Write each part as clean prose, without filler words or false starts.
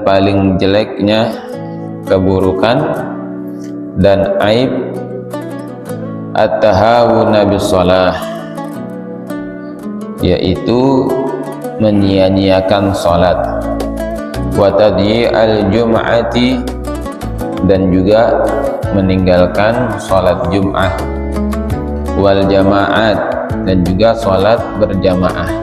paling jeleknya keburukan dan aib at-tahawuna bis-shalah, yaitu menyia-nyiakan salat, wa tadyi'al jum'ati, dan juga meninggalkan salat Jum'ah, wal jama'at, dan juga salat berjamaah.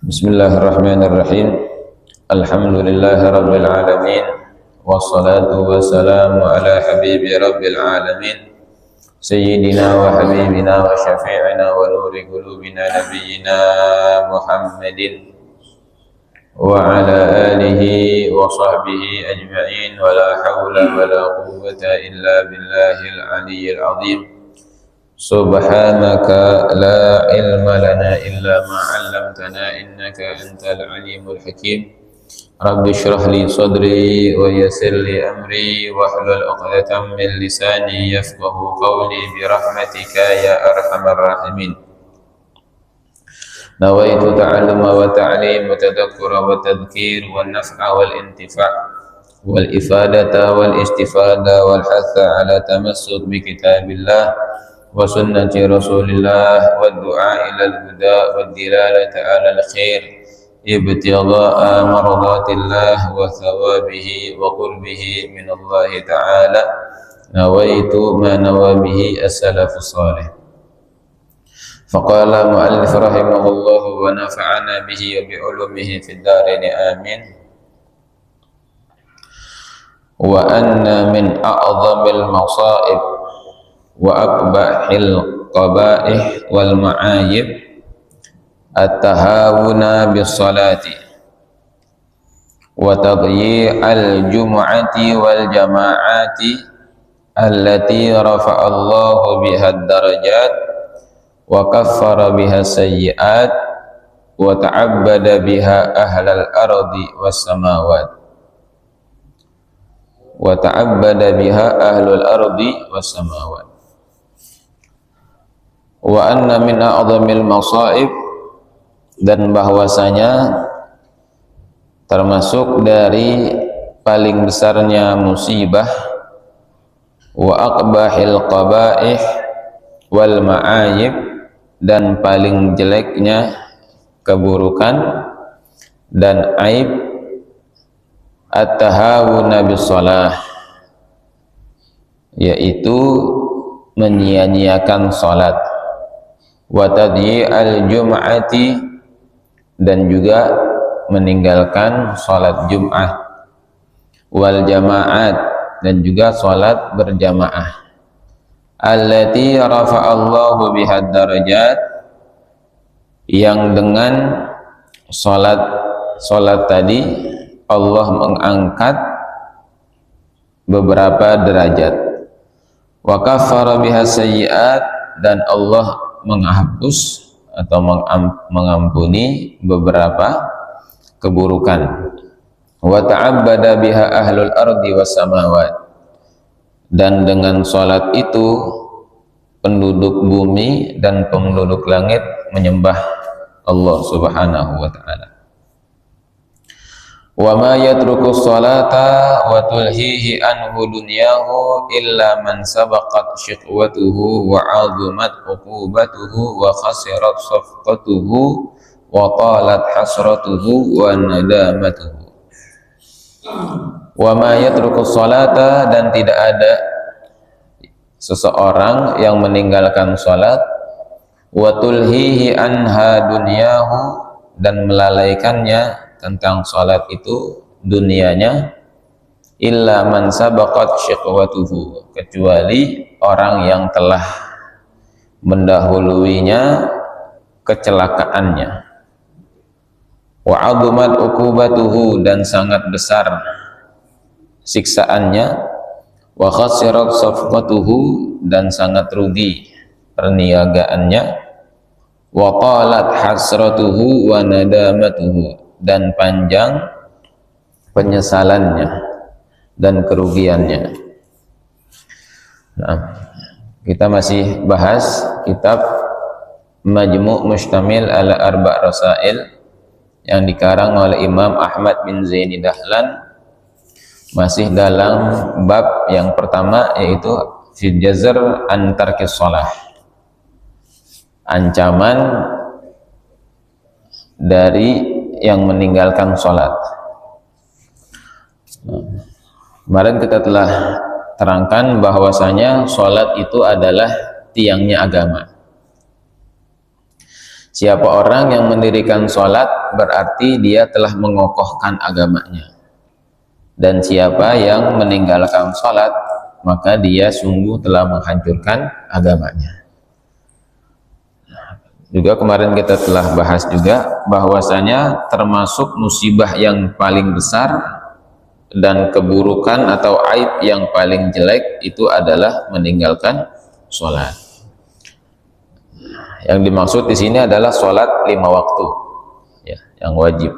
Bismillahirrahmanirrahim. Alhamdulillahi rabbil alamin, wassalatu wassalamu ala habibi rabbil alamin, sayyidina wa habibina wa syafi'ina wa nuri qulubina nabiyyina Muhammadin wa ala alihi wa sahbihi ajma'in, wa la hawla wa la quwwata illa billahil aliyyil azim. Subhanaka la ilma lana illa ma 'allamtana innaka antal alimul hakim. Rabbi shrah li sadri wa yassir li amri wahlul 'uqdatam min lisani yafqahu qawli bi rahmatika ya arhamar rahimin. Nawaitu ta'alluma wa ta'lim wa tadhakkura wa tadhkir wal naf'a wal intifa' wal ifadata wal istifada wal hatha ala tamassuk bi kitabillah wa sunnati rasulillah wa du'a ilal huda wa dilalata ala al-khair ibtigha'a maradatillah wa thawabihi wa qurbihi minallahi ta'ala. Nawaitu ma nawabihi as-salafus salih. Faqala mu'allif rahimahullah wa nafa'ana bihi wa bi'ulumihi fid darin amin. Wa anna min a'zamil masa'ib wa akbahil qaba'ih wal ma'ayib at-tahawuna bis-salati wa tadyi'al jum'ati wal jama'ati allati rafa'allahu biha ad-darajat wa kaffara biha sayyi'at wa ta'abbada biha ahlal ardi was samawat wa ta'abbada biha ahlul ardi was samawat. Wa anna min a'zamil masaib, dan bahwasanya termasuk dari paling besarnya musibah, wa aqbahil qaba'ih wal ma'ayib, dan paling jeleknya keburukan dan aib, at-tahawuna bis-shalah, yaitu menyia-nyiakan salat, wa tadyi'al jum'ati, dan juga meninggalkan salat Jum'ah, wal jama'at, dan juga salat berjamaah, allati rafa'allahu bihad darajat, yang dengan salat tadi Allah mengangkat beberapa derajat, wa kaffara biha sayyi'at, dan Allah menghapus atau mengampuni beberapa keburukan, wa ta'abbada biha ahlul ardi was samawat, dan dengan salat itu penduduk bumi dan penduduk langit menyembah Allah Subhanahu wa ta'ala. Wa ma yatruku sholata wa tulhihi anhu dunyahu illa man sabaqat shiqwatuhu wa 'azumat uqubatuhu wa khasirat safqatuhu wa talat hasratuhu wa nadamatuhu. Wa ma yatruku sholata, dan tidak ada seseorang yang meninggalkan salat, wa tulhihi anha dunyahu, dan melalaikannya tentang salat itu dunianya, illa man sabaqat syiqwatuhu, kecuali orang yang telah mendahuluinya kecelakaannya, wa 'azumat uqubatuhu, dan sangat besar siksaannya, wa khasirat safqatuhu, dan sangat rugi perniagaannya, wa qalat hasratuhu wa nadamatuhu, dan panjang penyesalannya dan kerugiannya. Nah, kita masih bahas kitab Majmu' Mustamil ala Arba' Rasail yang dikarang oleh Imam Ahmad bin Zaini Dahlan, masih dalam bab yang pertama, yaitu fi jazr an tarkis shalah, ancaman dari yang meninggalkan sholat. Kemarin kita telah terangkan bahwasanya sholat itu adalah tiangnya agama. Siapa orang yang mendirikan sholat berarti dia telah mengokohkan agamanya, dan siapa yang meninggalkan sholat maka dia sungguh telah menghancurkan agamanya. Juga kemarin kita telah bahas juga bahwasanya termasuk musibah yang paling besar dan keburukan atau aib yang paling jelek itu adalah meninggalkan sholat. Yang dimaksud di sini adalah sholat 5 waktu, ya, yang wajib.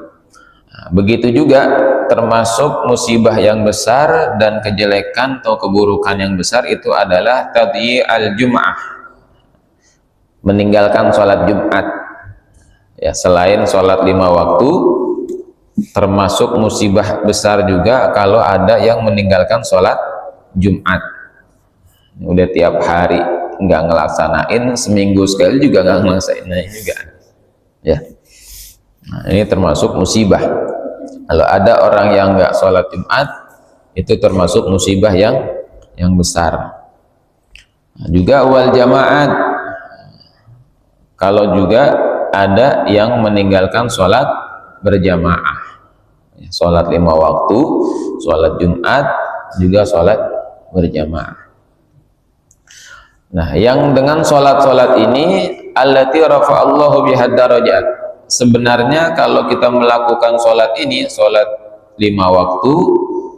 Nah, begitu juga termasuk musibah yang besar dan kejelekan atau keburukan yang besar itu adalah tadyi'al jum'ah, meninggalkan sholat Jumat. Ya, selain sholat 5 waktu, termasuk musibah besar juga kalau ada yang meninggalkan sholat Jumat. Udah tiap hari nggak ngelaksanain, seminggu sekali juga nggak ngelaksanain juga, ya. Nah, ini termasuk musibah. Kalau ada orang yang nggak sholat Jumat, itu termasuk musibah yang besar. Nah, juga wal jamaat, kalau juga ada yang meninggalkan sholat berjamaah, sholat 5 waktu, sholat Jumat, juga sholat berjamaah. Nah, yang dengan sholat-sholat ini allati rafa'allahu bihad darajat, sebenarnya kalau kita melakukan sholat ini, sholat 5 waktu,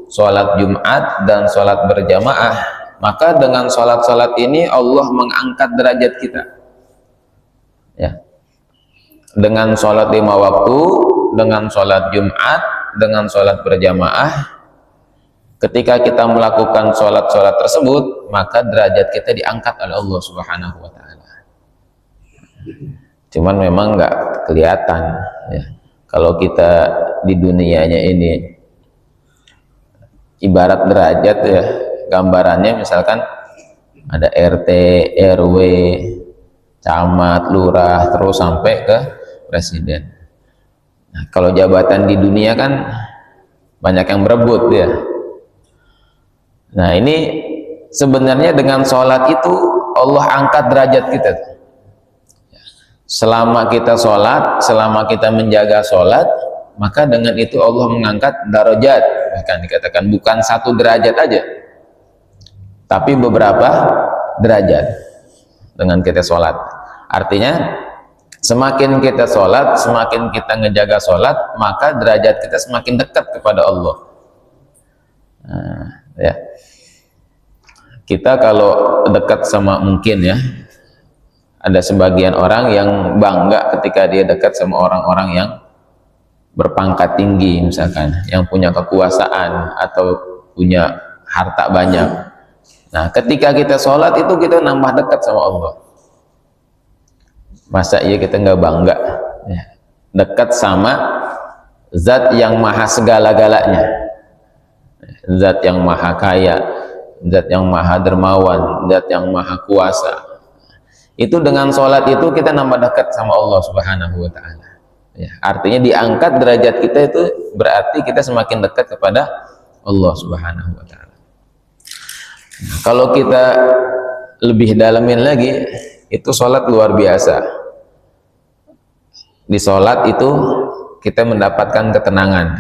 sholat Jumat, dan sholat berjamaah, maka dengan sholat-sholat ini Allah mengangkat derajat kita, ya. Dengan sholat 5 waktu, dengan sholat Jumat, dengan sholat berjamaah, ketika kita melakukan sholat-sholat tersebut, maka derajat kita diangkat oleh Allah Subhanahu wa Ta'ala. Cuman memang nggak kelihatan, ya. Kalau kita di dunianya ini, ibarat derajat, ya, gambarannya misalkan ada RT, RW, camat, lurah, terus sampai ke presiden. Nah, kalau jabatan di dunia kan banyak yang berebut, ya. Nah, ini sebenarnya dengan sholat itu Allah angkat derajat kita. Selama kita sholat, selama kita menjaga sholat, maka dengan itu Allah mengangkat derajat. Bahkan dikatakan bukan 1 derajat aja, tapi beberapa derajat dengan kita sholat. Artinya semakin kita sholat, semakin kita ngejaga sholat, maka derajat kita semakin dekat kepada Allah. Nah, ya, kita kalau dekat sama, mungkin ya ada sebagian orang yang bangga ketika dia dekat sama orang-orang yang berpangkat tinggi, misalkan yang punya kekuasaan atau punya harta banyak. Nah, ketika kita sholat itu kita nambah dekat sama Allah. Masa iya kita nggak bangga, ya, dekat sama zat yang maha segala-galanya, zat yang maha kaya, zat yang maha dermawan, zat yang maha kuasa. Itu dengan sholat itu kita nambah dekat sama Allah Subhanahu wa Ta'ala, ya. Artinya diangkat derajat kita, itu berarti kita semakin dekat kepada Allah Subhanahu wa Ta'ala. Nah, kalau kita lebih dalamin lagi, itu sholat luar biasa. Di sholat itu kita mendapatkan ketenangan.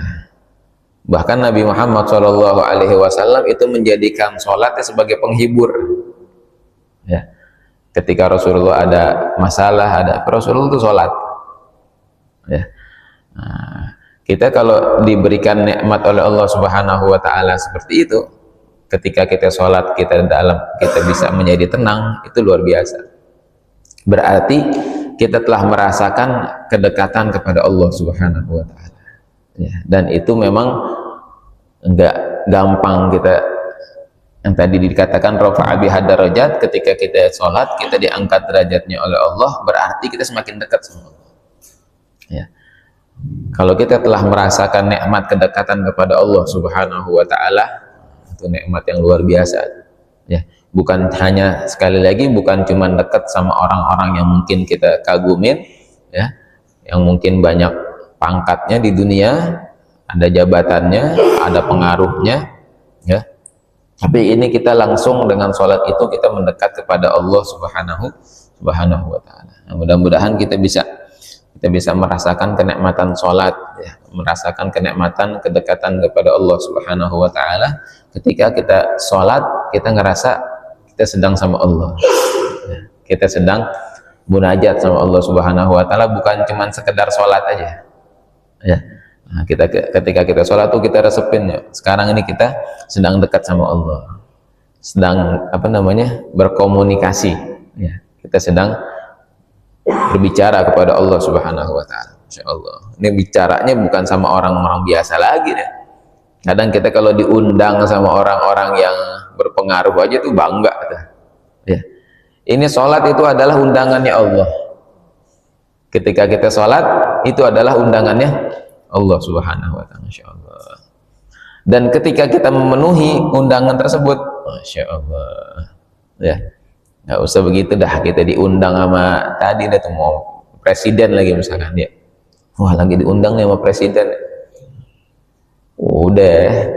Bahkan Nabi Muhammad SAW itu menjadikan sholatnya sebagai penghibur, ya. Ketika Rasulullah ada masalah, Rasulullah itu sholat, ya. Nah, Kita kalau diberikan nikmat oleh Allah Subhanahu wa taala seperti itu, ketika kita sholat kita bisa menjadi tenang, itu luar biasa. Berarti kita telah merasakan kedekatan kepada Allah Subhanahu wa taala. Ya, dan itu memang enggak gampang. Kita yang tadi dikatakan rafa'a biha darajat, ketika kita sholat kita diangkat derajatnya oleh Allah, berarti kita semakin dekat sama Allah. Ya. Kalau kita telah merasakan nikmat kedekatan kepada Allah Subhanahu wa taala, itu nikmat yang luar biasa. Ya, bukan hanya, sekali lagi, bukan cuma dekat sama orang-orang yang mungkin kita kagumin, ya, yang mungkin banyak pangkatnya di dunia, ada jabatannya, ada pengaruhnya, ya. Tapi ini kita langsung dengan sholat itu kita mendekat kepada Allah Subhanahu wa taala. Nah, mudah-mudahan kita bisa merasakan kenikmatan sholat, ya, merasakan kenikmatan kedekatan kepada Allah Subhanahu wa taala. Ketika kita sholat, kita ngerasa kita sedang sama Allah, ya, kita sedang munajat sama Allah Subhanahu wa taala, bukan cuman sekedar sholat aja, ya. Nah, ketika kita sholat tuh kita resepin, ya, sekarang ini kita sedang dekat sama Allah, sedang berkomunikasi, ya, kita sedang berbicara kepada Allah Subhanahu wa taala. Masya Allah, ini bicaranya bukan sama orang-orang biasa lagi, ya. Kadang kita kalau diundang sama orang-orang yang berpengaruh aja tuh bangga, ya. Ini sholat itu adalah undangannya Allah. Ketika kita sholat itu adalah undangannya Allah Subhanahu wa taala. Masya Allah. Dan ketika kita memenuhi undangan tersebut, Masya Allah, ya, nggak usah begitu dah, kita diundang sama tadi dah tuh, mau presiden lagi misalkan, ya, wah lagi diundang sama presiden, udah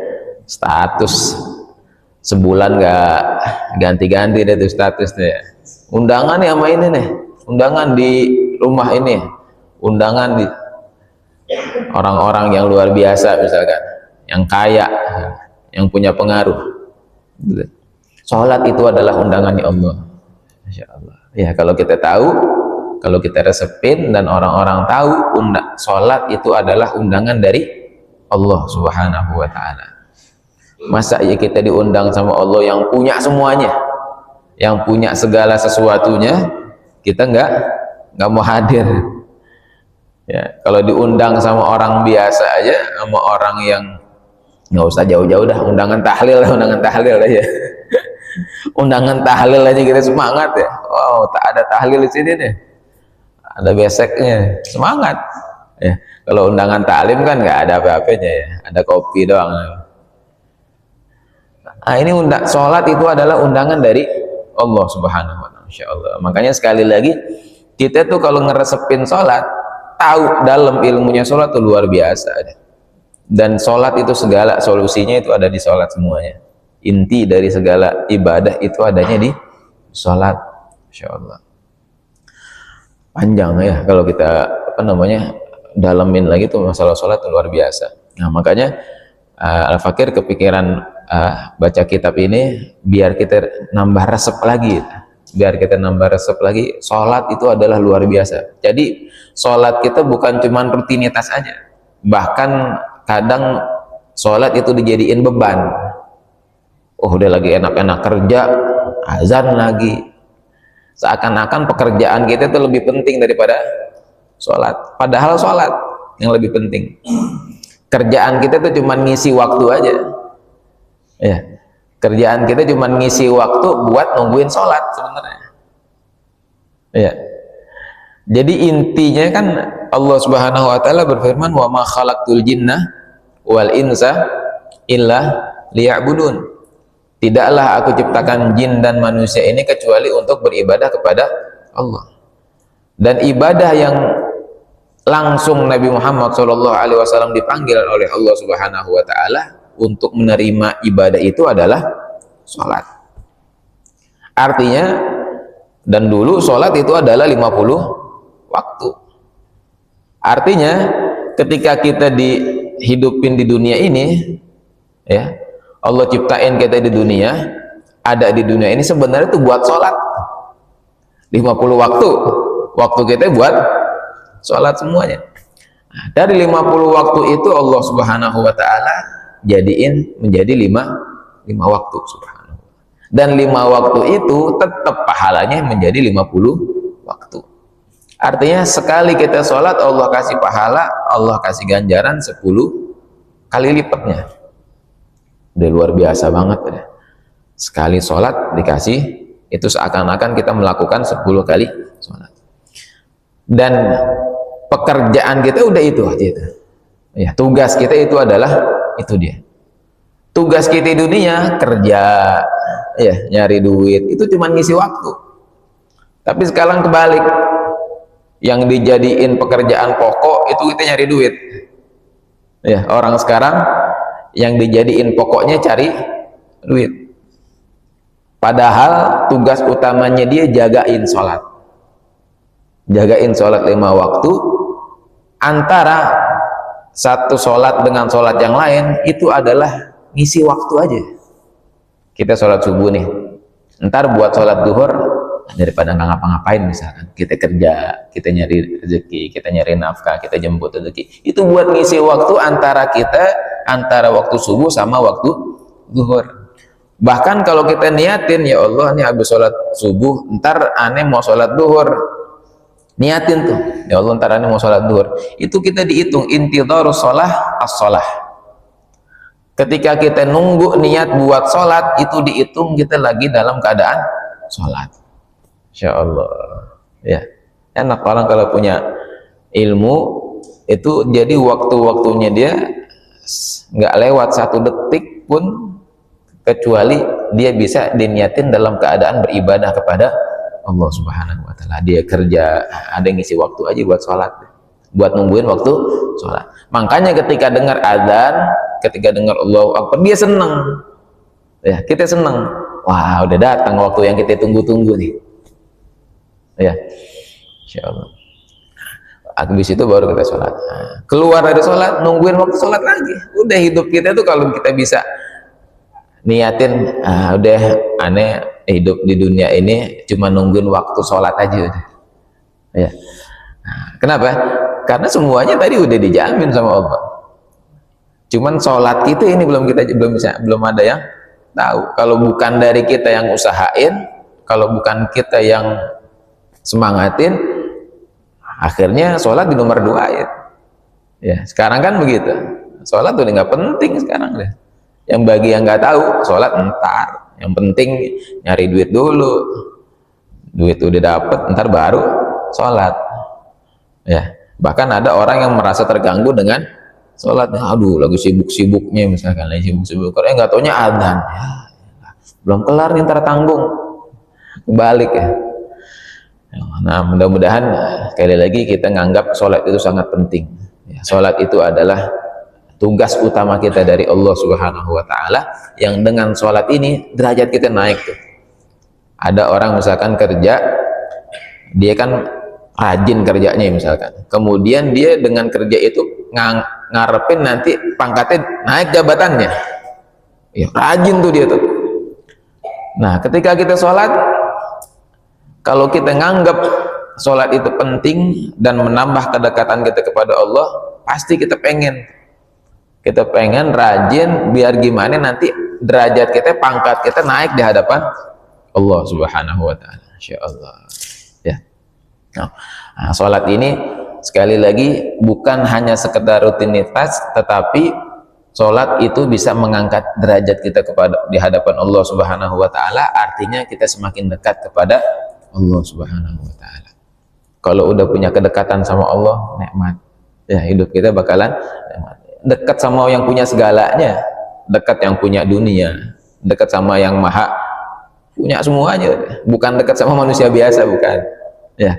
status sebulan nggak ganti-ganti deh tuh statusnya. Undangan nih sama ini nih, undangan di rumah ini, undangan di orang-orang yang luar biasa misalkan, yang kaya, yang punya pengaruh. Sholat itu adalah undangannya Allah. Masya Allah. Ya, kalau kita tahu, kalau kita resepin dan orang-orang tahu, sholat itu adalah undangan dari Allah Subhanahu wa taala. Masa ya kita diundang sama Allah yang punya semuanya, yang punya segala sesuatunya, kita nggak mau hadir. Ya, kalau diundang sama orang biasa aja, sama orang yang nggak usah jauh-jauh dah, undangan tahlil aja. Undangan tahlil aja kita semangat, ya. Wow, tak ada tahlil di sini nih, ada beseknya, semangat. Ya, kalau undangan taklim kan nggak ada apa-apanya, ya, ada kopi doang. Nah, ini sholat itu adalah undangan dari Allah Subhanahu wa taala. Masya Allah. Makanya sekali lagi, kita tuh kalau ngeresepin sholat, tahu dalam ilmunya sholat itu luar biasa. Dan sholat itu segala solusinya itu ada di sholat semuanya. Inti dari segala ibadah itu adanya di sholat. Masya Allah. Panjang ya kalau kita dalamin lagi tuh masalah sholat itu luar biasa. Nah, makanya Al-Fakir kepikiran baca kitab ini biar kita nambah resep lagi. Sholat itu adalah luar biasa. Jadi sholat kita bukan cuma rutinitas aja, bahkan kadang sholat itu dijadiin beban. Oh, udah lagi enak-enak kerja, azan lagi, seakan-akan pekerjaan kita itu lebih penting daripada sholat. Padahal sholat yang lebih penting. Kerjaan kita itu cuma ngisi waktu aja, ya. Kerjaan kita cuma ngisi waktu buat nungguin sholat sebenarnya, ya. Jadi intinya kan Allah Subhanahu wa taala berfirman, wa ma khalaqtul jinna wal insa illa liya'budun. Tidaklah aku ciptakan jin dan manusia ini kecuali untuk beribadah kepada Allah. Dan ibadah yang langsung Nabi Muhammad SAW dipanggil oleh Allah Subhanahu wa taala untuk menerima ibadah itu adalah sholat. Artinya, dan dulu sholat itu adalah 50 waktu. Artinya ketika kita dihidupin di dunia ini, ya, Allah ciptain kita di dunia, ada di dunia ini sebenarnya itu buat sholat. 50 waktu kita buat sholat semuanya. Dari 50 waktu itu Allah Subhanahu wa taala jadiin menjadi 5 waktu, subhanallah. Dan 5 waktu itu tetap pahalanya menjadi 50 waktu. Artinya sekali kita sholat Allah kasih pahala, Allah kasih ganjaran 10 kali lipatnya. Udah luar biasa banget ya. Sekali sholat dikasih, itu seakan-akan kita melakukan 10 kali sholat. Dan pekerjaan kita udah itu aja itu. Ya, tugas kita itu adalah itu dia. Tugas kita di dunia kerja, ya, nyari duit, itu cuma ngisi waktu. Tapi sekarang kebalik, yang dijadiin pekerjaan pokok itu kita nyari duit. Ya, orang sekarang yang dijadiin pokoknya cari duit. Padahal tugas utamanya dia jagain sholat. Jagain sholat 5 waktu. Antara satu sholat dengan sholat yang lain itu adalah ngisi waktu aja. Kita sholat subuh nih, ntar buat sholat duhur, daripada nggak ngapa-ngapain misalkan, kita kerja, kita nyari rezeki, kita nyari nafkah, kita jemput rezeki, itu buat ngisi waktu antara waktu subuh sama waktu duhur. Bahkan kalau kita niatin, ya Allah nih habis sholat subuh, ntar aneh mau sholat duhur, niatin tuh, ya Allah ntar aneh mau sholat duhur, itu kita dihitung intidharus sholah as-sholah. Ketika kita nunggu niat buat sholat, itu dihitung kita lagi dalam keadaan sholat. Insya Allah, ya enak orang kalau punya ilmu itu, jadi waktu-waktunya dia nggak lewat 1 detik pun kecuali dia bisa diniatin dalam keadaan beribadah kepada Allah Subhanahu wa taala. Dia kerja, ada yang ngisi waktu aja buat sholat, buat nungguin waktu sholat. Makanya ketika dengar azan, ketika dengar Allahu Akbar, dia senang. Ya, kita senang. Wah, udah datang waktu yang kita tunggu-tunggu nih. Ya, insya Allah. Habis itu baru kita sholat. Nah, keluar dari sholat, nungguin waktu sholat lagi. Udah hidup kita tuh kalau kita bisa niatin, udah aneh hidup di dunia ini cuma nungguin waktu sholat aja udah. Ya. Nah, kenapa? Karena semuanya tadi udah dijamin sama Allah. Cuman sholat kita ini belum ada yang tahu. Kalau bukan dari kita yang usahain, kalau bukan kita yang semangatin, akhirnya sholat di nomor 2 ya. Ya, sekarang kan begitu. Sholat udah nggak penting sekarang deh. Yang bagi yang nggak tahu, sholat ntar. Yang penting nyari duit dulu. Duit udah dapet, ntar baru sholat. Ya, bahkan ada orang yang merasa terganggu dengan sholatnya. Aduh, lagi sibuk-sibuknya misalkan, lagi sibuk-sibuk. Nggak taunya adzan. Ya, belum kelar nih, ntar tanggung. Balik ya. Nah, mudah-mudahan sekali lagi kita nganggap sholat itu sangat penting. Ya, sholat itu adalah tugas utama kita dari Allah Subhanahu wa taala, yang dengan sholat ini derajat kita naik tuh. Ada orang misalkan kerja, dia kan rajin kerjanya misalkan, kemudian dia dengan kerja itu ngarepin nanti pangkatnya naik jabatannya, ya rajin tuh dia tuh. Nah, ketika kita sholat, kalau kita nganggap sholat itu penting dan menambah kedekatan kita kepada Allah, pasti kita pengen rajin, biar gimana nanti derajat kita, pangkat kita naik di hadapan Allah Subhanahu wa taala, insyaallah. Ya. Nah, sholat ini sekali lagi bukan hanya sekedar rutinitas, tetapi sholat itu bisa mengangkat derajat kita di hadapan Allah Subhanahu wa taala. Artinya kita semakin dekat kepada Allah Subhanahu wa taala. Kalau udah punya kedekatan sama Allah, nikmat. Ya, hidup kita bakalan nikmat. Dekat sama yang punya segalanya, dekat yang punya dunia, dekat sama yang maha punya semuanya, bukan dekat sama manusia biasa, bukan. Ya,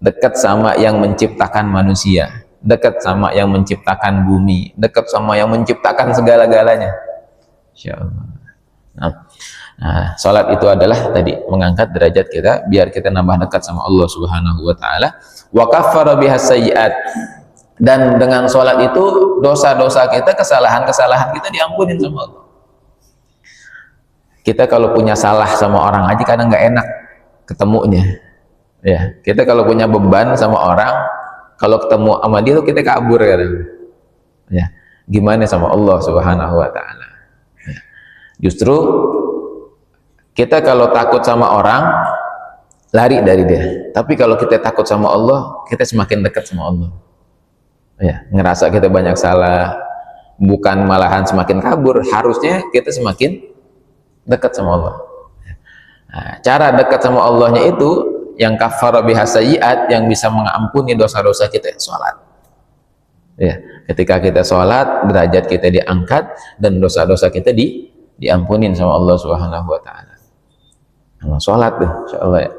dekat sama yang menciptakan manusia, dekat sama yang menciptakan bumi, dekat sama yang menciptakan segala-galanya. Insyaallah. Nah, salat itu adalah tadi mengangkat derajat kita biar kita nambah dekat sama Allah Subhanahu wa taala. Wa kaffara bihas sayyi'at. Dan dengan salat itu dosa-dosa kita, kesalahan-kesalahan kita diampunin sama Allah. Kita kalau punya salah sama orang aja kadang nggak enak ketemunya. Ya, kita kalau punya beban sama orang, Kalau ketemu sama dia tuh kita kabur kadang. Ya, gimana sama Allah Subhanahu wa taala. Ya. Justru kita kalau takut sama orang lari dari dia. Tapi kalau kita takut sama Allah, kita semakin dekat sama Allah. Ya, ngerasa kita banyak salah, bukan malahan semakin kabur, harusnya kita semakin dekat sama Allah. Nah, cara dekat sama Allahnya itu yang kafara biha sayyi'at, yang bisa mengampuni dosa-dosa kita, sholat. Ya, ketika kita sholat, derajat kita diangkat dan dosa-dosa kita diampunin sama Allah Subhanahu wa taala. Nah, sholat tuh, insyaallah ya.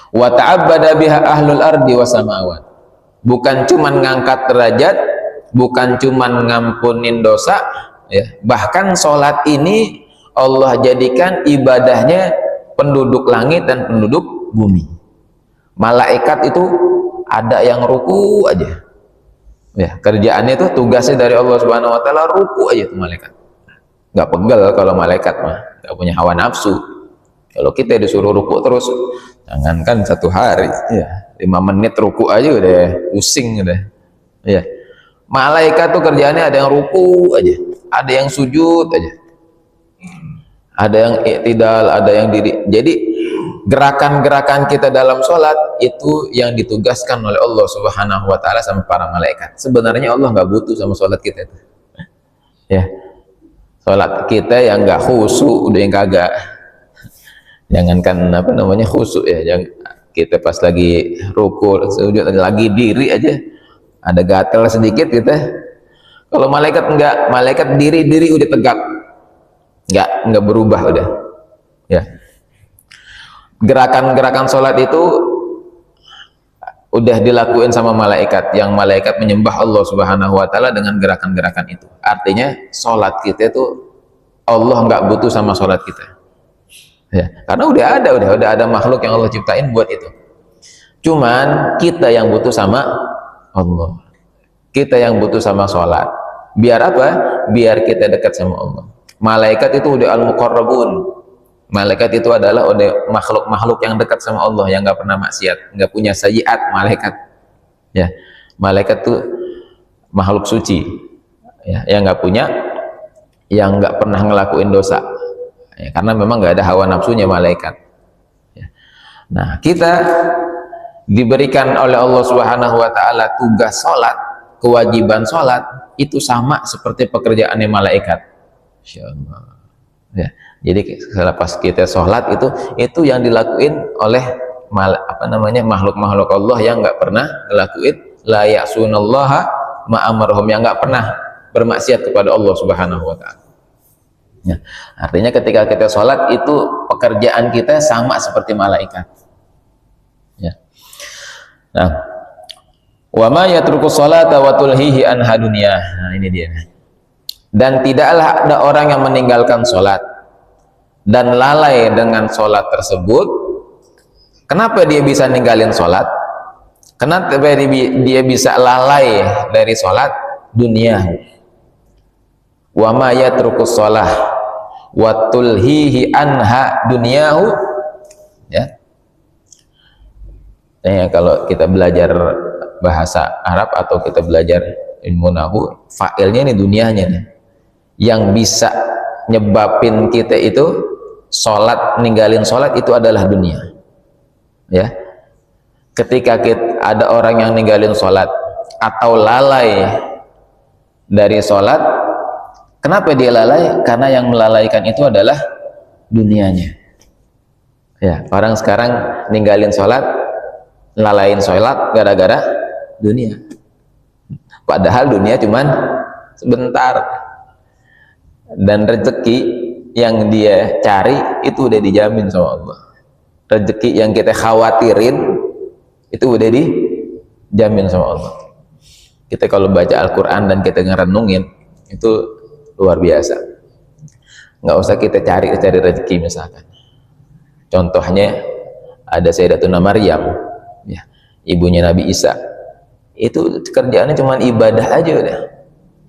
Wa ta'abbada biha ahlul ardi was samawat. Bukan cuman ngangkat derajat, bukan cuman ngampunin dosa, ya. Bahkan sholat ini Allah jadikan ibadahnya penduduk langit dan penduduk bumi. Malaikat itu ada yang ruku aja, ya, kerjaannya itu tugasnya dari Allah Subhanahu wa taala, ruku aja tuh malaikat. Nggak pegel kalau malaikat mah, nggak punya hawa nafsu. Kalau kita disuruh ruku terus, jangankan 1 hari, ya 5 menit ruku aja udah pusing udah. Ya, malaikat tuh kerjaannya ada yang ruku aja, ada yang sujud aja, ada yang i'tidal, ada yang diri. Jadi gerakan-gerakan kita dalam sholat itu yang ditugaskan oleh Allah Subhanahu wa taala sama para malaikat. Sebenarnya Allah nggak butuh sama sholat kita itu. Ya, sholat kita yang nggak khusyuk udah yang kagak. Jangankan apa namanya khusyuk ya, jangan kita pas lagi ruku sujud lagi diri aja ada gatel sedikit kita. Kalau malaikat enggak, malaikat diri udah tegak, enggak berubah udah. Ya, gerakan-gerakan sholat itu udah dilakuin sama malaikat, yang malaikat menyembah Allah Subhanahu wa taala dengan gerakan-gerakan itu. Artinya sholat kita itu Allah nggak butuh sama sholat kita. Ya, karena udah ada makhluk yang Allah ciptain buat itu. Cuman kita yang butuh sama Allah, kita yang butuh sama sholat. Biar apa? Biar kita dekat sama Allah. Malaikat itu udah al-muqarrabun. Malaikat itu adalah udah makhluk-makhluk yang dekat sama Allah, yang nggak pernah maksiat, nggak punya sayyiat. Malaikat, ya, malaikat tuh makhluk suci, ya, yang nggak pernah ngelakuin dosa. Ya, karena memang nggak ada hawa nafsunya malaikat. Ya. Nah, kita diberikan oleh Allah Subhanahu wa taala tugas sholat, kewajiban sholat itu sama seperti pekerjaannya malaikat. Insyaallah. Ya, jadi selepas kita sholat itu yang dilakuin oleh makhluk-makhluk Allah yang nggak pernah ngelakuin la ya'sunallaha ma amarhum, yang nggak pernah bermaksiat kepada Allah Subhanahu wa taala. Ya, artinya ketika kita sholat itu pekerjaan kita sama seperti malaikat. Ya. Nah, wa ma yatruku sholata wa tulhihi anha dunya. Nah, ini dia. Dan tidaklah ada orang yang meninggalkan sholat dan lalai dengan sholat tersebut. Kenapa dia bisa ninggalin sholat? Kenapa dia bisa lalai dari sholat? Dunia. Wa ma yatruku shalah wa tulhihi anha dunyahu. Ya. Kalau kita belajar bahasa Arab atau kita belajar ilmu nahwu, fa'ilnya ini dunianya nih. Yang bisa nyebabin kita itu sholat, ninggalin sholat itu adalah dunia. Ya. Ketika ada orang yang ninggalin sholat atau lalai dari sholat, kenapa dia lalai? Karena yang melalaikan itu adalah dunianya. Ya, orang sekarang ninggalin sholat, lalain sholat gara-gara dunia. Padahal dunia cuman sebentar. Dan rezeki yang dia cari itu udah dijamin sama Allah. Rezeki yang kita khawatirin itu udah dijamin sama Allah. Kita kalau baca Al-Quran dan kita ngerenungin itu luar biasa. Nggak usah kita cari rezeki misalkan. Contohnya ada Sayyidatuna Maryam, ya, ibunya Nabi Isa. Itu kerjaannya cuma ibadah aja udah.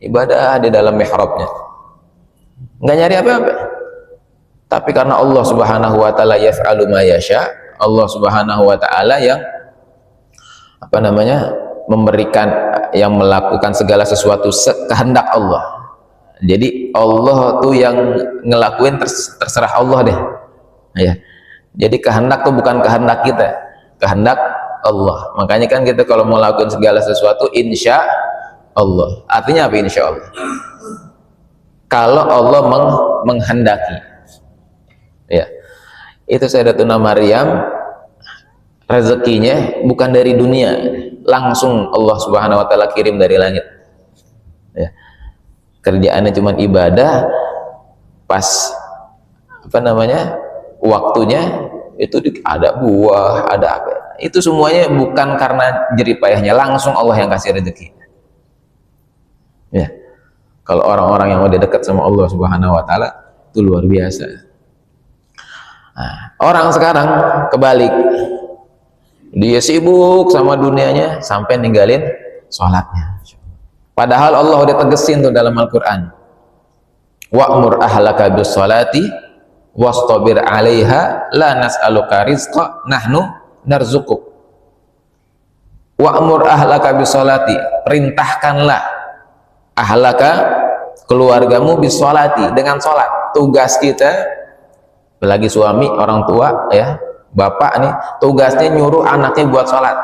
Ibadah di dalam mihrabnya. Nggak nyari apa-apa. Tapi karena Allah Subhanahu wa taala yaf'alu ma yasha, Allah Subhanahu wa taala yang memberikan, yang melakukan segala sesuatu kehendak Allah. Jadi Allah tuh yang ngelakuin, terserah Allah deh. Ya. Jadi kehendak tuh bukan kehendak kita, kehendak Allah. Makanya kan kita kalau mau lakukan segala sesuatu insya Allah. Artinya apa insya Allah? Kalau Allah menghendaki. Ya. Itu Sayyidatuna Maryam, rezekinya bukan dari dunia, langsung Allah Subhanahu wa taala kirim dari langit. Ya. Kerjaannya cuma ibadah, pas waktunya itu ada buah, ada apa. Itu semuanya bukan karena jerih payahnya, langsung Allah yang kasih rezeki. Ya. Kalau orang-orang yang udah dekat sama Allah Subhanahu wa taala itu luar biasa. Nah, orang sekarang kebalik, dia sibuk sama dunianya sampai ninggalin sholatnya. Padahal Allah udah tegesin tuh dalam Al-Quran, wa'mur ahlaka bis sholati wastabir 'alaiha la nas'aluka rizqa nahnu narzuquk. Wa'mur ahlaka bis sholati, perintahkanlah ahlaka, keluargamu, bis sholati, dengan sholat. Tugas kita, apalagi suami, orang tua ya, bapak nih, tugasnya nyuruh anaknya buat sholat.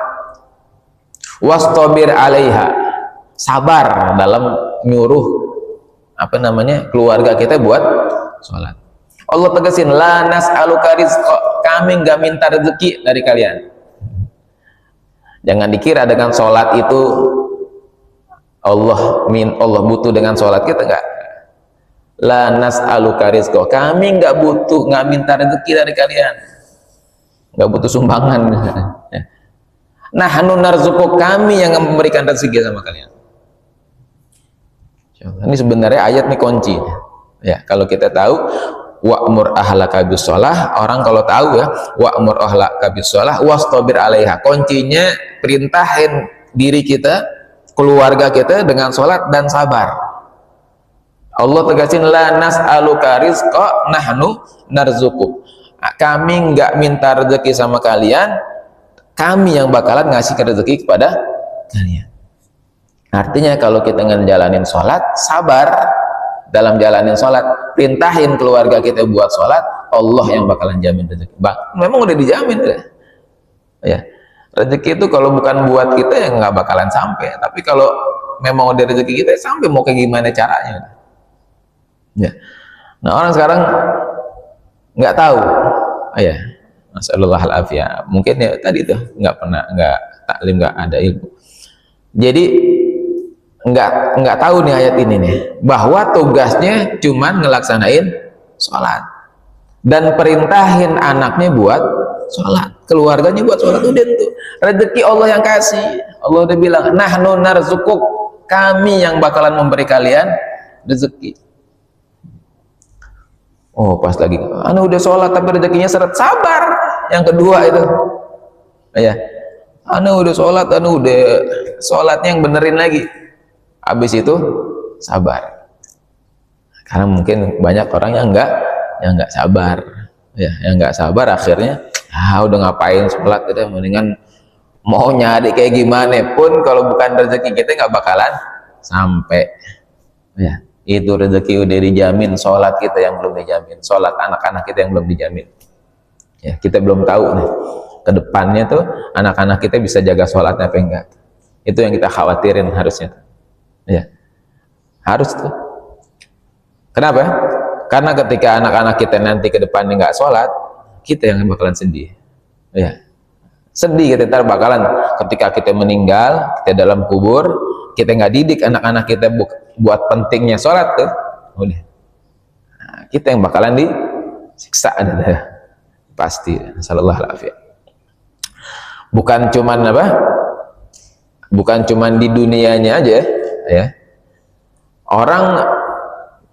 Wastabir 'alaiha, sabar dalam nyuruh keluarga kita buat sholat. Allah tegasin, la nas'aluka rizqa, kami nggak minta rezeki dari kalian. Jangan dikira dengan sholat itu Allah butuh dengan sholat kita, enggak. La nas'aluka rizqa, kami nggak butuh, nggak minta rezeki dari kalian, nggak butuh sumbangan. Nahnu narzuquk, kami yang memberikan rezeki sama kalian. Ini sebenarnya ayat nih kunci ya. Kalau kita tahu wa'mur ahlaka bis shalah, orang kalau tahu ya, wa'mur ahlaka bis shalah wastabir 'alaiha, kuncinya perintahin diri kita, keluarga kita dengan sholat dan sabar. Allah tegasin, la nas'aluka rizqa nahnu narzuquk, kami nggak minta rezeki sama kalian, kami yang bakalan ngasih rezeki kepada kalian. Artinya kalau kita ngejalanin sholat, sabar dalam jalanin sholat, perintahin keluarga kita buat sholat, Allah yang bakalan jamin rezeki. Memang udah dijamin ya. Rezeki itu kalau bukan buat kita ya nggak bakalan sampai, tapi kalau memang udah rezeki kita sampai, mau kayak gimana caranya ya. Nah, orang sekarang nggak tahu ya, masalahul afiyah, mungkin ya tadi tuh nggak taklim, nggak ada ilmu, jadi nggak tahu nih ayat ini nih, bahwa tugasnya cuman ngelaksanain sholat dan perintahin anaknya buat sholat, keluarganya buat sholat. Udah tuh rezeki Allah yang kasih. Allah udah bilang, nahnu narzuquk, kami yang bakalan memberi kalian rezeki. Oh, pas lagi anu udah sholat tapi rezekinya seret, sabar. Yang kedua itu ya, anu udah sholatnya yang benerin lagi, habis itu sabar. Karena mungkin banyak orang yang nggak sabar ya, yang nggak sabar akhirnya udah ngapain sholat, kita mendingan mau nyari kayak gimana pun kalau bukan rezeki kita nggak bakalan sampai ya. Itu rezeki udah dijamin, sholat kita yang belum dijamin, sholat anak-anak kita yang belum dijamin ya. Kita belum tahu nih ke depannya tuh anak-anak kita bisa jaga sholatnya apa enggak. Itu yang kita khawatirin harusnya ya, harus tuh. Kenapa? Karena ketika anak-anak kita nanti ke depannya nggak sholat, kita yang bakalan sedih ya. Sedih kita ntar bakalan ketika kita meninggal, kita dalam kubur, kita nggak didik anak-anak kita buat pentingnya sholat tuh, udah kita yang bakalan disiksa pasti. Sallallahu alaihi. Bukan cuman di dunianya aja ya. Orang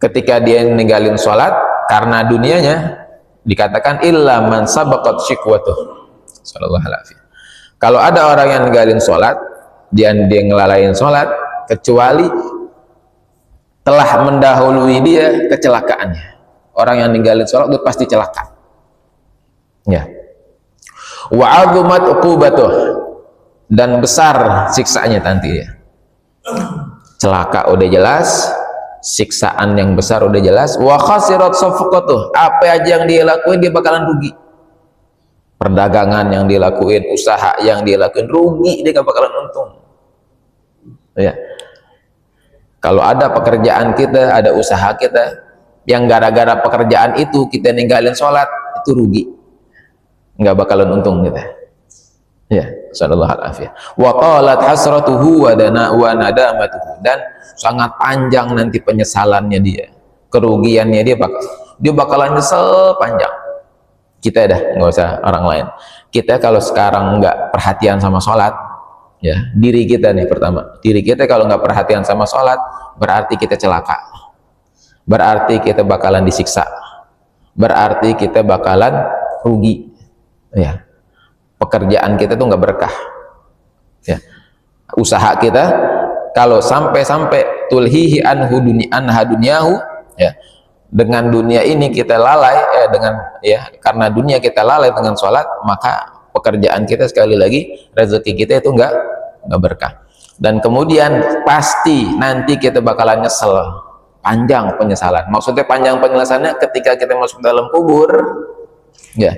ketika dia ninggalin sholat karena dunianya, dikatakan illa man sabaqat syikwatuh. Sallallahu alaihi. Kalau ada orang yang ninggalin sholat, dia ngelalain sholat, kecuali telah mendahului dia kecelakaannya. Orang yang ninggalin sholat itu pasti celaka ya. Wa 'azumat uqubatuh, dan besar siksanya nanti ya. Celaka udah jelas, siksaan yang besar udah jelas. Wa khasirat safaqatuh, apa aja yang dia lakuin dia bakalan rugi. Perdagangan yang dilakuin, usaha yang dia lakuin rugi, dia gak bakalan untung. Ya. Kalau ada pekerjaan kita, ada usaha kita yang gara-gara pekerjaan itu kita ninggalin sholat, itu rugi, nggak bakalan untung kita. Ya, sallallahu alaihi wa qalat hasratuhu wa nadamatuhu, dan sangat panjang nanti penyesalannya dia, kerugiannya dia bakalan nyesel panjang. Kita dah, nggak usah orang lain. Kita kalau sekarang nggak perhatian sama sholat, ya diri kita nih pertama, diri kita kalau nggak perhatian sama sholat, berarti kita celaka, berarti kita bakalan disiksa, berarti kita bakalan rugi. Ya, pekerjaan kita tuh nggak berkah. Ya, usaha kita kalau sampai tulhihi anha dunyahu, ya, dengan dunia ini kita lalai, karena dunia kita lalai dengan sholat, maka pekerjaan kita sekali lagi, rezeki kita itu nggak berkah. Dan kemudian pasti nanti kita bakalan nyesel, panjang penyesalan. Maksudnya panjang penjelasannya ketika kita masuk dalam kubur, ya,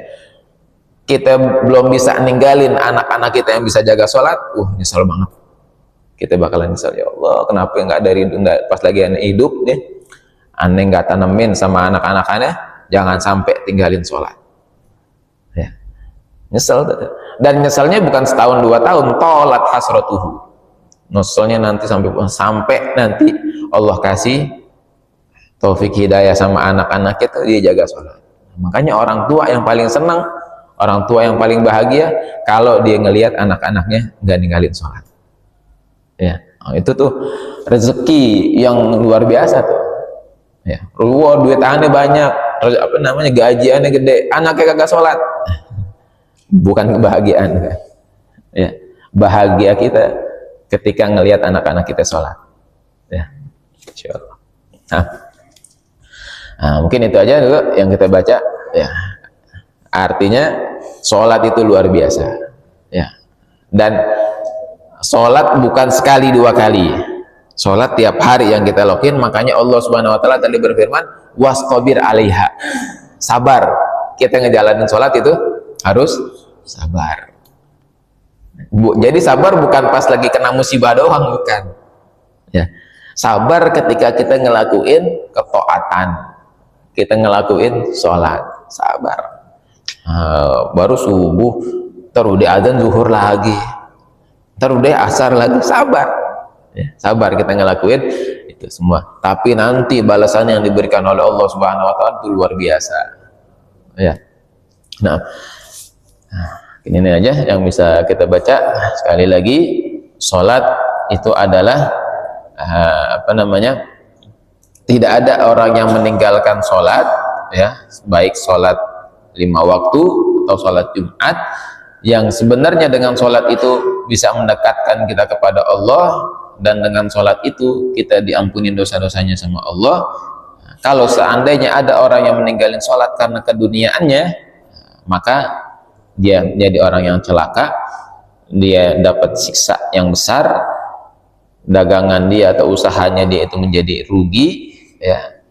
kita belum bisa ninggalin anak-anak kita yang bisa jaga sholat, nyesel banget. Kita bakalan nyesel, ya Allah, kenapa nggak pas lagi aneh hidup nih, aneh nggak tanemin sama anak-anak-aneh, jangan sampai tinggalin sholat. Ya, nyesel. Dan nyeselnya bukan setahun 2 tahun, tolat hasratuhu. Nyeselnya nanti sampai nanti Allah kasih taufik hidayah sama anak-anak kita, dia jaga sholat. Makanya orang tua yang paling senang, orang tua yang paling bahagia kalau dia ngelihat anak-anaknya nggak ninggalin sholat. Ya, itu tuh rezeki yang luar biasa tuh. Ya, duitannya banyak, gajiannya gede, anaknya kagak sholat, bukan kebahagiaan kan? Ya, bahagia kita ketika ngelihat anak-anak kita sholat. Ya, insyaallah. Nah, mungkin itu aja dulu yang kita baca. Ya, artinya sholat itu luar biasa. Ya, dan sholat bukan sekali 2 kali. Sholat tiap hari yang kita lakuin. Makanya Allah Subhanahu Wa Taala tadi berfirman, wastabir 'alaiha. Sabar. Kita ngejalanin sholat itu harus sabar. Jadi sabar bukan pas lagi kena musibah doang, bukan. Ya, sabar ketika kita ngelakuin ketaatan, kita ngelakuin sholat, sabar. Baru subuh, terus udah adzan zuhur lagi, terus udah asar lagi, sabar. Ya, sabar kita ngelakuin itu semua. Tapi nanti balasan yang diberikan oleh Allah Subhanahu Wa Taala itu luar biasa. Ya, nah. Ini aja yang bisa kita baca. Sekali lagi, sholat itu adalah tidak ada orang yang meninggalkan sholat, ya, baik sholat 5 waktu atau sholat Jumat, yang sebenarnya dengan sholat itu bisa mendekatkan kita kepada Allah, dan dengan sholat itu kita diampuni dosa-dosanya sama Allah. Kalau seandainya ada orang yang meninggalin sholat karena keduniaannya, maka dia menjadi orang yang celaka, dia dapat siksa yang besar, dagangan dia atau usahanya dia itu menjadi rugi, ya,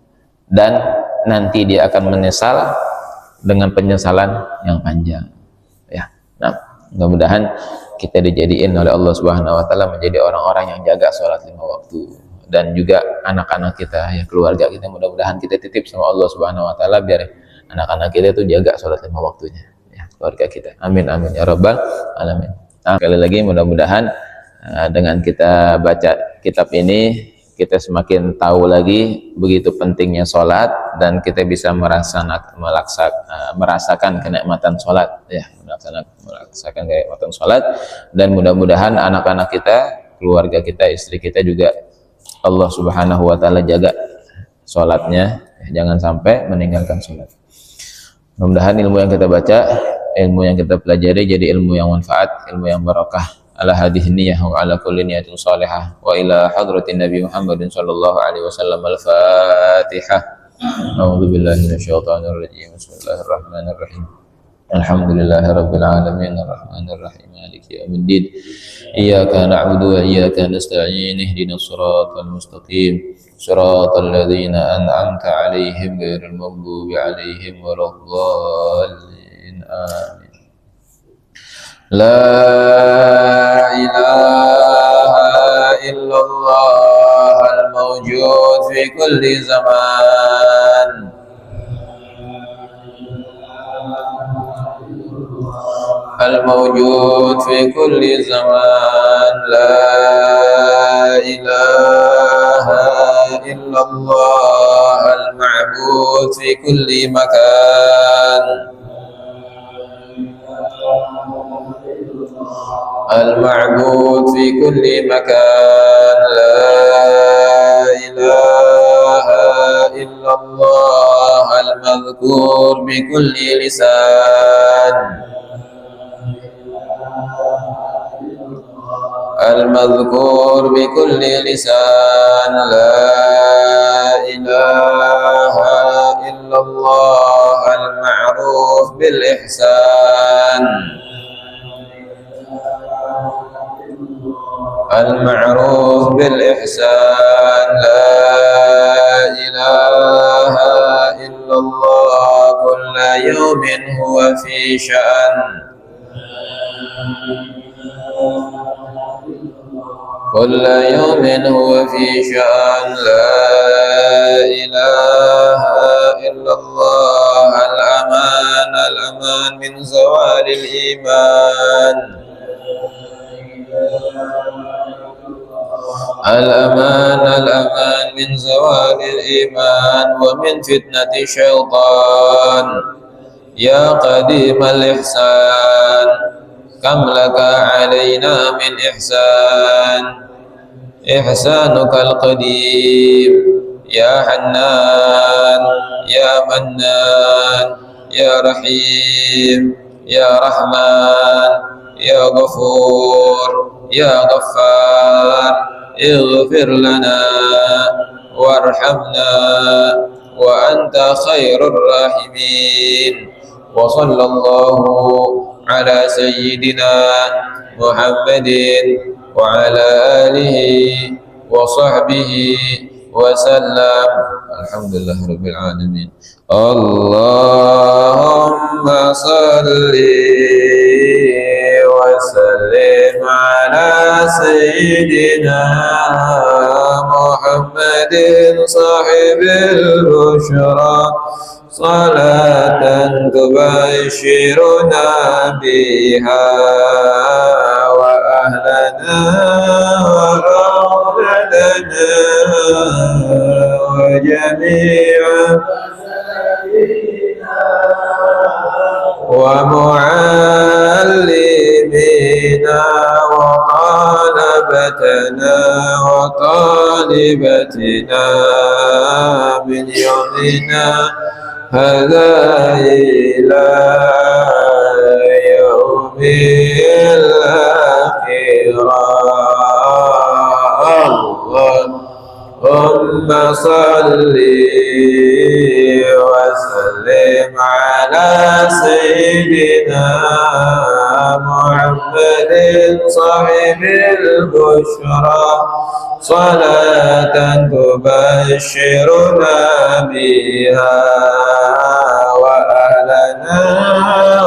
dan nanti dia akan menyesal dengan penyesalan yang panjang. Ya, nah, mudah-mudahan kita dijadiin oleh Allah Subhanahu Wa Taala menjadi orang-orang yang jaga sholat 5 waktu, dan juga anak-anak kita, ya, keluarga kita, mudah-mudahan kita titip sama Allah Subhanahu Wa Taala biar anak-anak kita itu jaga sholat 5 waktunya, keluarga kita. Amin amin ya rabbal alamin. Nah, sekali lagi mudah-mudahan dengan kita baca kitab ini kita semakin tahu lagi begitu pentingnya sholat, dan kita bisa merasakan kenikmatan sholat, ya, merasakan kenikmatan sholat. Dan mudah-mudahan anak-anak kita, keluarga kita, istri kita juga Allah Subhanahu Wa Taala jaga sholatnya, jangan sampai meninggalkan sholat. Mudah-mudahan ilmu yang kita baca, ilmu yang kita pelajari jadi ilmu yang manfaat, ilmu yang barakah. Ala hadhihi niyyah wa ala kulli niyatin salihah wa ila hadratin Nabi Muhammadin sallallahu alaihi wasallam. Al-Fatihah. A'udzu billahi minasyaitonir rajim. Bismillahirrahmanirrahim. Alhamdulillahi Rabbil Alamin Ar-Rahmanir Rahim Maliki Yawmiddin Iyyaka na'budu wa iyyaka nasta'in ihdinas siratal mustaqim siratal ladzina an'amta 'alaihim ghairil maghdubi 'alaihim waladdallin amin. La ilaha illallah al-mawjud fi kulli zaman الموجود في كل زمان لا إله إلا الله المعبود في كل مكان المعبود في كل مكان لا إله إلا الله المذكور بكل لسان المذكور بكل لسان لا إله إلا الله المعروف بالإحسان المعروف بالإحسان لا إله إلا الله كل يوم هو في شأن كل يوم هو في شأن لا إله إلا الله الأمان الأمان من زوال الإيمان الأمان الأمان من زوال الإيمان ومن فتنة الشيطان يا قديم الإحسان كم لك علينا من إحسان إحسانك القديم يا حنان يا منان يا رحيم يا رحمن يا غفور يا غفار اغفر لنا وارحمنا وأنت خير الراحمين وصلى الله على سيدنا محمد وعلى آله وصحبه وسلم الحمد لله رب العالمين. اللهم صل وسلم على سيدنا محمد صاحب البشرى صلاة تبشرنا بها وأهلنا وأولادنا وجميع ومعلمينا وطالبتنا وطالبتنا من يومنا هذا إلى يوم الآخرة. اللهم صل وسلم على سيدنا محمد صاحب البشرى صلاة تبشرنا بها وأهلنا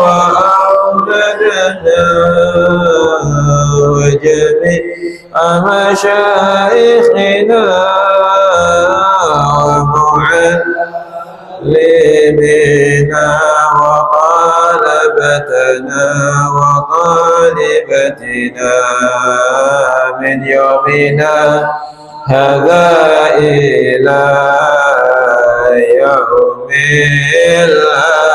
وأولادنا وجميع مشايخنا ومعلمنا وطالبتنا وطالبتنا من يومنا هذا إلى يوم الآخرة.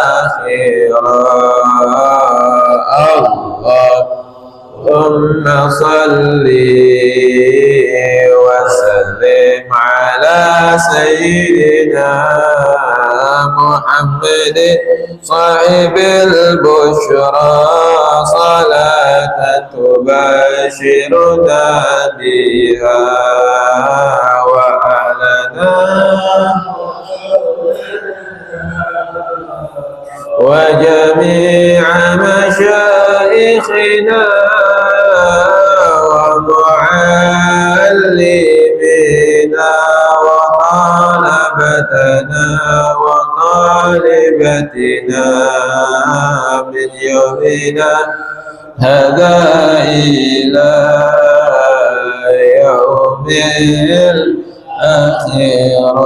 اللهم صل وسلم على سيدنا محمد صاحب البشرى صلاة تبشرنا بها وأهلنا وجميع مشايخنا ومعلمينا وطلبتنا وطالبتنا من يومنا هذا إلى يوم الآخرة.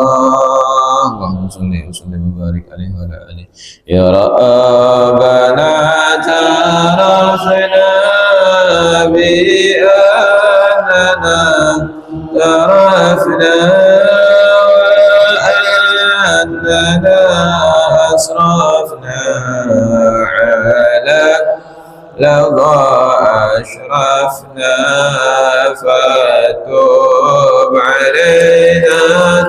اللهم صل وسلم وبارك عليه وعلى آله. يا ربنا اعترفنا بأننا اعترفنا وأننا أسرفنا على لظى أشرفنا فتوب علينا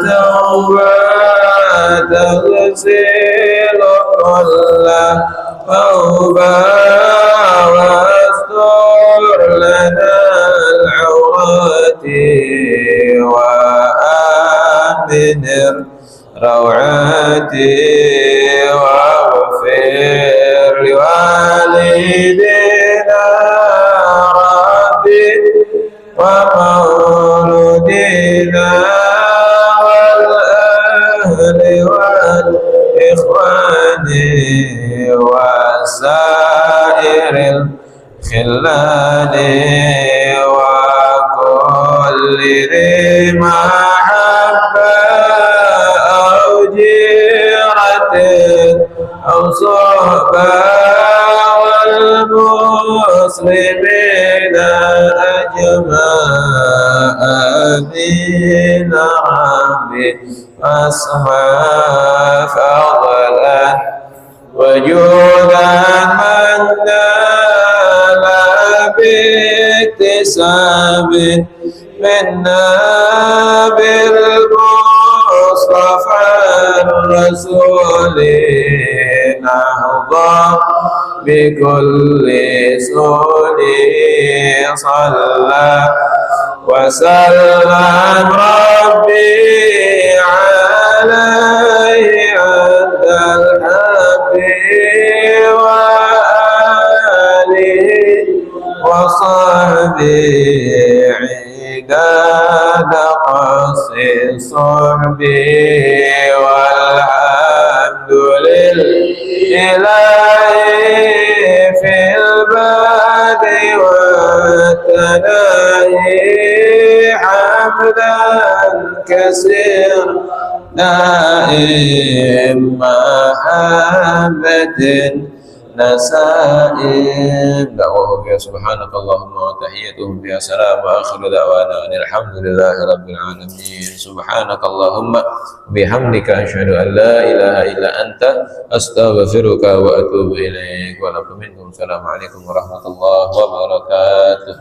توبة تغسل كل توبة واستر لنا العورات وآمن روعاتي واغفر لوالدينا ربي ومولودينا والأهل والإخوان وسائر الخلان وكل ذي محبة أو جيرة أو صحبة والمسلمين أجمع آمين ربي أسمع فضلا وجودا من نال باكتساب منا بالمصطفى الرسول نهضى بكل سول صلى وسلم ربي عليه عند الحبيب وآله وصحبه عداد قصص صحبه والحمد لله في البدء والتناهي حمدا كثيرا دائم محبة نسائم دعوهم فيها سبحانك اللهم وتحيتهم فيها سلام وآخر دعوانا أن الحمد لله رب العالمين. سبحانك اللهم بحمدك أشهد أن لا إله إلا أنت أستغفرك وأتوب إليك. ولكم منكم السلام عليكم ورحمة الله وبركاته.